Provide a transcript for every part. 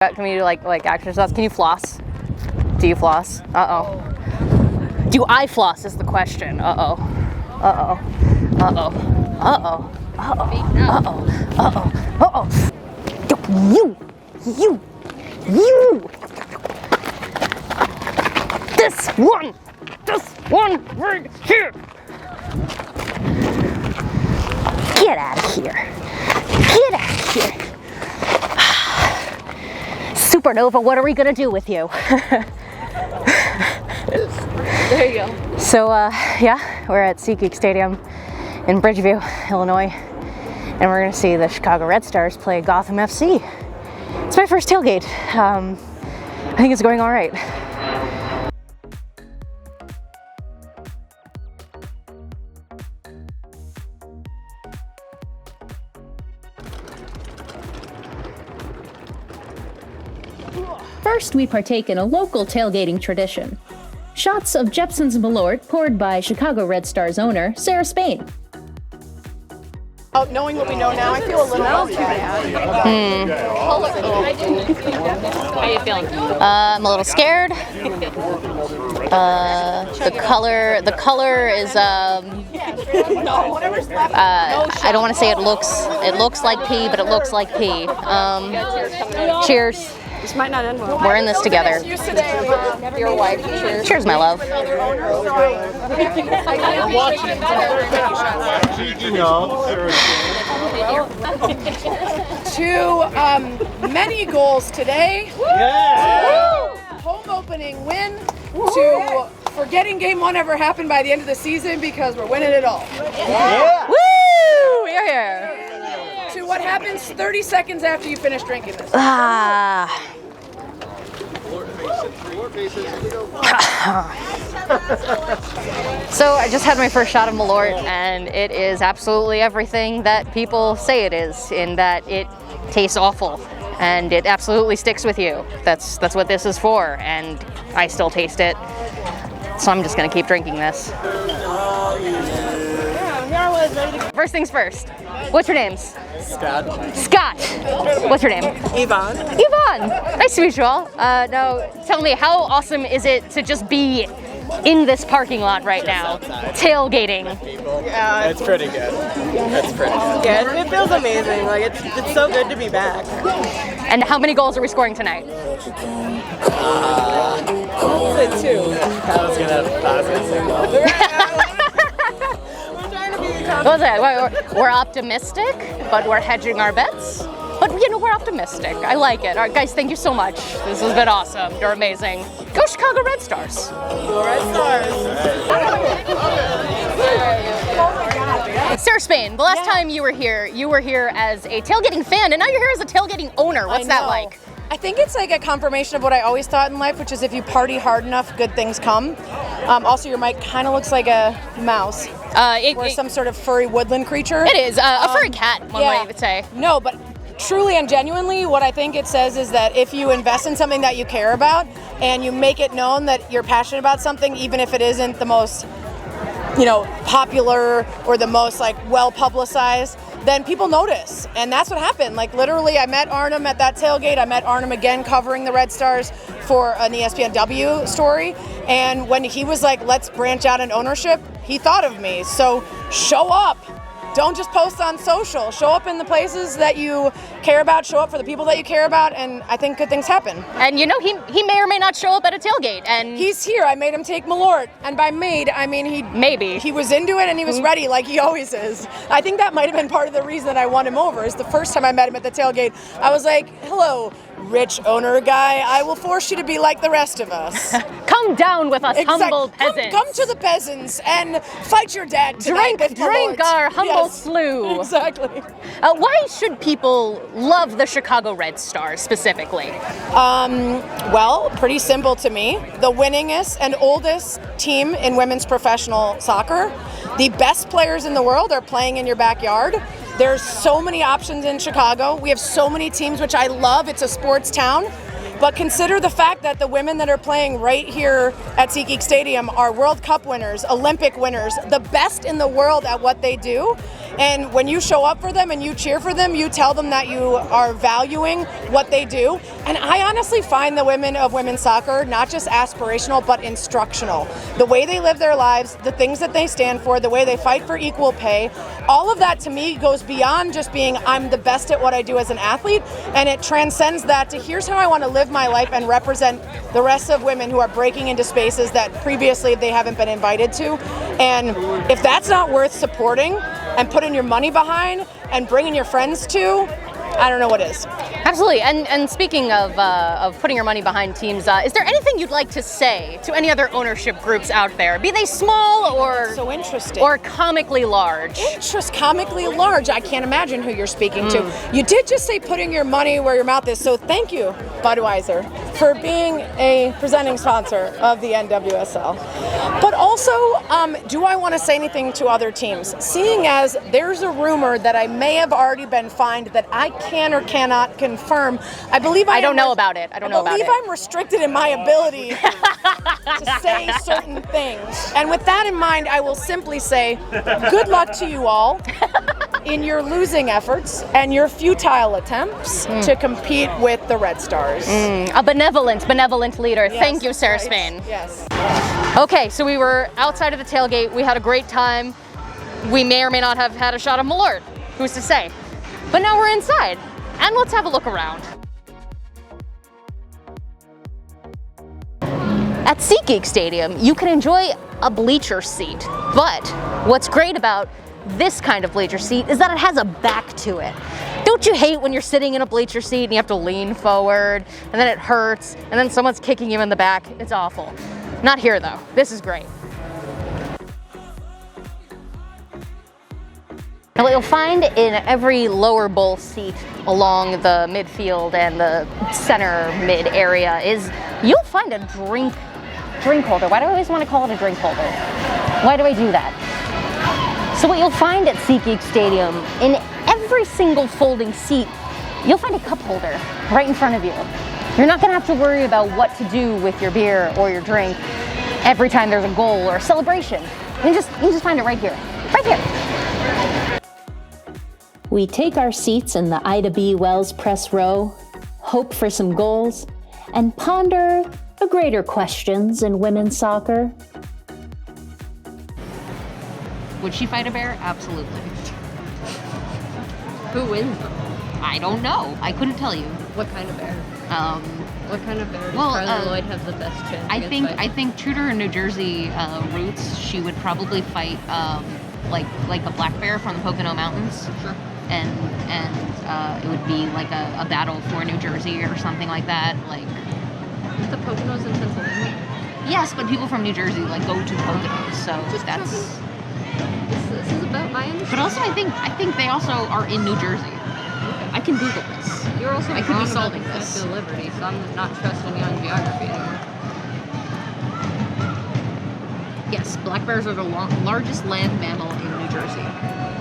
Can we do like action shots? Can you floss? Do you floss? Uh-oh. Do I floss is the question. Uh-oh. Uh-oh. Uh-oh. Uh-oh. Uh-oh. Uh-oh. Uh-oh. Uh-oh. You. This one right here. Get out of here. Get out of here. Supernova, what are we gonna do with you? There you go. So, yeah, we're at SeatGeek Stadium in Bridgeview, Illinois, and we're gonna see the Chicago Red Stars play Gotham FC. It's my first tailgate. I think it's going all right. First, we partake in a local tailgating tradition. Shots of Jeppson's Malort poured by Chicago Red Stars owner Sarah Spain. Knowing what we know now, I feel a little bad. How are you feeling? I'm a little scared. The color is I don't want to say it looks like pee, but it looks like pee. Cheers. This might not end well. We're in this together. Your wife. Cheers. Cheers, my love. Many goals today. Yeah. Home opening win. To forgetting game one ever happened by the end of the season because we're winning it all. Yeah. Woo! We're here. To what happens 30 seconds after you finish drinking this. So I just had my first shot of Malort, and it is absolutely everything that people say it is, in that it tastes awful and it absolutely sticks with you. That's what this is for, and I still taste it. So I'm just gonna keep drinking this. First things first. What's your names? Scott. What's your name? Yvonne. Nice to meet you all. Now, tell me, how awesome is it to just be in this parking lot right now, tailgating? Yeah, it's pretty good. Yeah, it feels amazing. Like it's so good to be back. And how many goals are we scoring tonight? I'll say 2. I was gonna What was that? We're optimistic, but we're hedging our bets. But we're optimistic. I like it. All right, guys, thank you so much. This has been awesome. You're amazing. Go Chicago Red Stars. Go Red Stars. Sarah Spain, the last time you were here as a tailgating fan, and now you're here as a tailgating owner. What's that like? I think it's like a confirmation of what I always thought in life, which is if you party hard enough, good things come. Also, your mic kind of looks like a mouse. Or some sort of furry woodland creature. It is. A furry cat, one way you would say. No, but truly and genuinely, what I think it says is that if you invest in something that you care about and you make it known that you're passionate about something, even if it isn't the most, popular or the most well publicized, then people notice. And that's what happened. Literally, I met Arnhem at that tailgate. I met Arnhem again covering the Red Stars for an ESPNW story. And when he was like, let's branch out in ownership, he thought of me. So show up. Don't just post on social. Show up in the places that you care about. Show up for the people that you care about, and I think good things happen. And he may or may not show up at a tailgate. And he's here. I made him take Malort, and by made I mean he was into it and he was ready, like he always is. I think that might have been part of the reason that I won him over. Is the first time I met him at the tailgate, I was like, "Hello, rich owner guy. I will force you to be like the rest of us. Come down with us, humble peasants. Come to the peasants and fight your dad tonight. Drink our humble slew. Exactly. Why should people love the Chicago Red Stars specifically? Well, pretty simple to me. The winningest and oldest team in women's professional soccer. The best players in the world are playing in your backyard. There's so many options in Chicago. We have so many teams, which I love. It's a sports town. But consider the fact that the women that are playing right here at SeatGeek Stadium are World Cup winners, Olympic winners, the best in the world at what they do. And when you show up for them and you cheer for them, you tell them that you are valuing what they do. And I honestly find the women of women's soccer not just aspirational, but instructional. The way they live their lives, the things that they stand for, the way they fight for equal pay, all of that to me goes beyond just being I'm the best at what I do as an athlete, and it transcends that to here's how I want to live my life and represent the rest of women who are breaking into spaces that previously they haven't been invited to. And if that's not worth supporting and putting your money behind and bringing your friends to, I don't know what is. Absolutely. And speaking of putting your money behind teams, is there anything you'd like to say to any other ownership groups out there, be they small or so interesting or comically large? Comically large. I can't imagine who you're speaking to. You did just say putting your money where your mouth is, so thank you, Budweiser, for being a presenting sponsor of the NWSL. But also, do I want to say anything to other teams? Seeing as there's a rumor that I may have already been fined that I can or cannot confirm. I believe I don't know about it. I believe I'm restricted in my ability to say certain things. And with that in mind, I will simply say, good luck to you all in your losing efforts and your futile attempts to compete with the Red Stars. A benevolent leader. Yes, Thank you, Sarah right. Spain. Yes. Okay, so we were outside of the tailgate. We had a great time. We may or may not have had a shot of Malort. Who's to say? But now we're inside, and let's have a look around. At SeatGeek Stadium, you can enjoy a bleacher seat, but what's great about this kind of bleacher seat is that it has a back to it. Don't you hate when you're sitting in a bleacher seat and you have to lean forward, and then it hurts, and then someone's kicking you in the back? It's awful. Not here though. This is great. Now what you'll find in every lower bowl seat along the midfield and the center mid area is you'll find a drink holder. Why do I always want to call it a drink holder? Why do I do that? So what you'll find at SeatGeek Stadium, in every single folding seat, you'll find a cup holder right in front of you. You're not going to have to worry about what to do with your beer or your drink every time there's a goal or a celebration. You just find it right here. Right here. We take our seats in the Ida B. Wells press row, hope for some goals, and ponder the greater questions in women's soccer. Would she fight a bear? Absolutely. Who wins them? I don't know. I couldn't tell you. What kind of bear? What kind of bear does well, Carly Lloyd have the best chance? I think true to her New Jersey roots, she would probably fight like a black bear from the Pocono Mountains. Sure. And it would be like a battle for New Jersey or something like that. Like the Poconos in Pennsylvania. Yes, but people from New Jersey like go to Poconos, so Just that's. This is about my understanding. But also, I think they also are in New Jersey. I can Google this. You're also I could be wrong about solving the this. Statue of Liberty, so I'm not trusting you on geography anymore. Yes, black bears are the largest land mammal in New Jersey,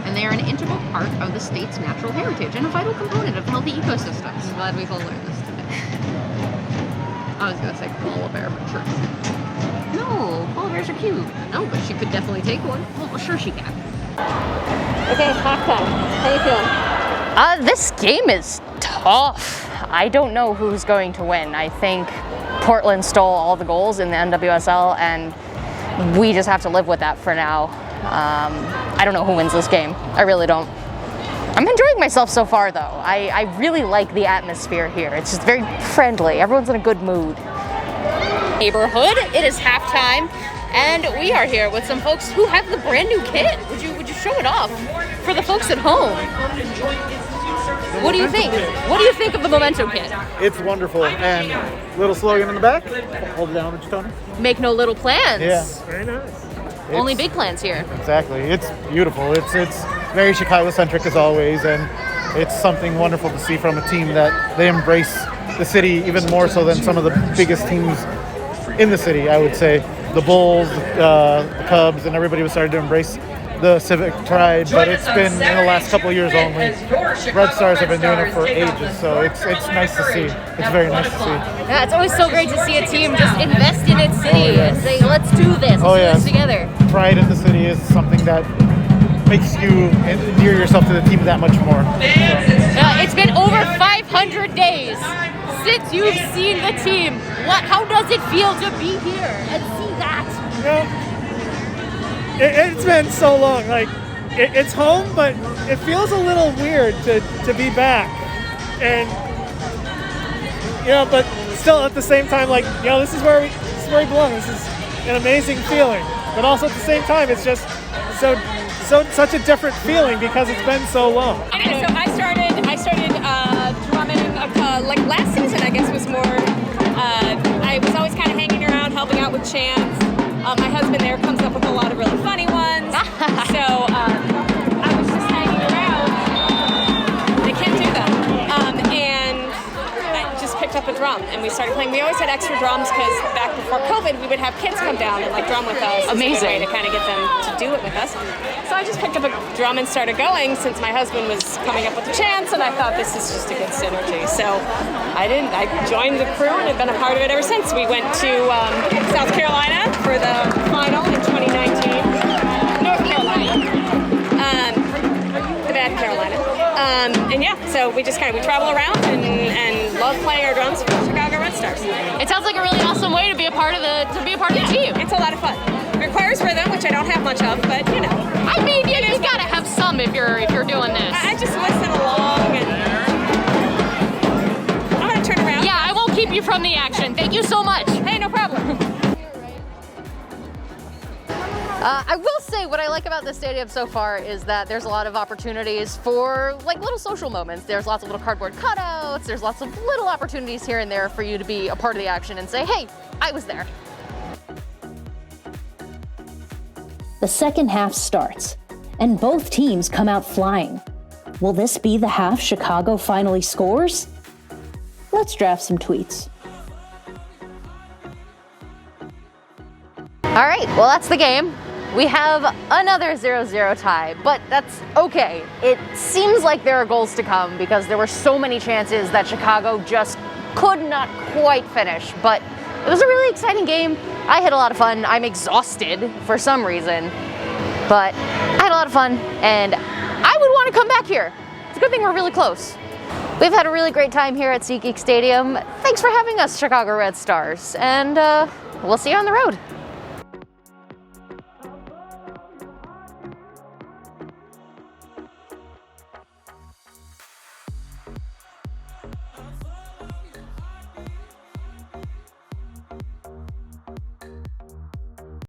and they are an integral part of the state's natural heritage and a vital component of healthy ecosystems. I'm glad we've all learned this today. I was gonna say koala bear, but sure. No, polar bears are cute. No, but she could definitely take one. Well, sure she can. Okay, halftime. How you feeling? This game is tough. I don't know who's going to win. I think Portland stole all the goals in the NWSL, and we just have to live with that for now. I don't know who wins this game. I really don't. I'm enjoying myself so far, though. I really like the atmosphere here. It's just very friendly. Everyone's in a good mood. Neighborhood, it is halftime, and we are here with some folks who have the brand new kit. Would you show it off for the folks at home? What do you think? What do you think of the Momentum kit? It's wonderful. And little slogan in the back. Hold it down with your toner. Make no little plans. Yeah. Very nice. Only big plans here. Exactly. It's beautiful. It's very Chicago-centric as always, and it's something wonderful to see from a team that they embrace the city even more so than some of the biggest teams in the city, I would say. The Bulls, the Cubs, and everybody was starting to embrace the civic pride, but it's been in the last couple of years only. Red Stars have been doing it for ages, so it's nice to see. It's very nice to see. Yeah, it's always so great to see a team just invest in its city and say, let's do this, let's do this together. Pride in the city is something that makes you endear yourself to the team that much more. It's been over 500 days since you've seen the team. How does it feel to be here and see that? It's been so long. Like, it's home, but it feels a little weird to be back. And, but still at the same time, like, this is where we belong. This is an amazing feeling. But also at the same time, it's just such a different feeling because it's been so long. So I started drumming like last season. I guess was more. I was always kind of hanging around, helping out with chants. My husband there comes up with a lot of really funny ones. So I was just hanging around. They can't do that. And I just picked up a drum and we started playing. We always had extra drums because back before COVID, we would have kids come down and like drum with us. Amazing. Way to kind of get them to do it with us. So I just picked up a drum and started going since my husband was coming up with the chants, and I thought this is just a good synergy. So I joined the crew and have been a part of it ever since. We went to South Carolina for the final in 2019. North Carolina. The bad Carolina. And yeah, so we just we travel around and love playing our drums for the Chicago Red Stars. It sounds like a really awesome way to be a part of the team. It's a lot of fun. It requires rhythm, which I don't have much of, but I mean, you gotta have some if you're doing this. I just listen along and I'm gonna turn around. Yeah, I won't keep you from the action. Thank you so much. Hey, no problem. I will say what I like about this stadium so far is that there's a lot of opportunities for like little social moments. There's lots of little cardboard cutouts. There's lots of little opportunities here and there for you to be a part of the action and say, hey, I was there. The second half starts, and both teams come out flying. Will this be the half Chicago finally scores? Let's draft some tweets. All right, well, that's the game. We have another 0-0 tie, but that's okay. It seems like there are goals to come because there were so many chances that Chicago just could not quite finish, but it was a really exciting game. I had a lot of fun. I'm exhausted for some reason, but I had a lot of fun and I would want to come back here. It's a good thing we're really close. We've had a really great time here at SeatGeek Stadium. Thanks for having us, Chicago Red Stars, and we'll see you on the road.